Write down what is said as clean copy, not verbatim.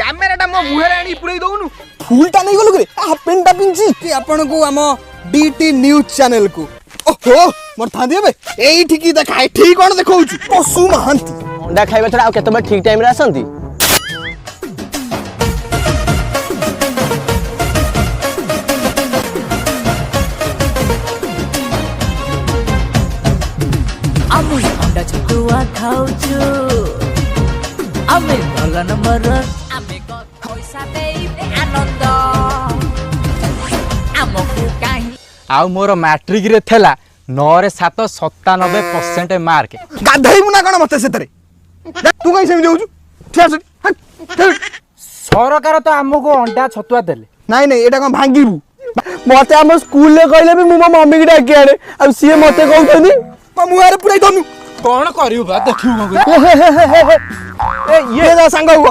कैमेराटा मो मुहरे आनी पुरै दउनु फुलटा नहीं गलु रे हाफ पेंटा पिंची कि आपण को हम डीटी न्यूज चैनल को ओहो मोर थांदी बे एई ठिकी देखाय ठीक कोन देखौछु पशु महांती अंडा खाइबा छडा आ केतबे ठीक टाइम रे आसंती आमुल अंडा छतुआ खाउछु आमे भला नंबर आमे को पैसा देइबे आनंद आमको काहे आउ मोर मैट्रिक रे थेला 9 रे 7 97% मार्क गाधई मुना कोन मते सेतरे तू कहीं सेम जाउछु सरकार तो हमको अंडा छतुआ देले नहीं नहीं एटा कोन भांगीबू मते हम स्कूल ले कहले भी मो मम्मी की डाकी आड़े अब सीए मते कहउतनी म मुहारे पुरै दनु कौन करियो बा देखियो ए ये जा संग हुआ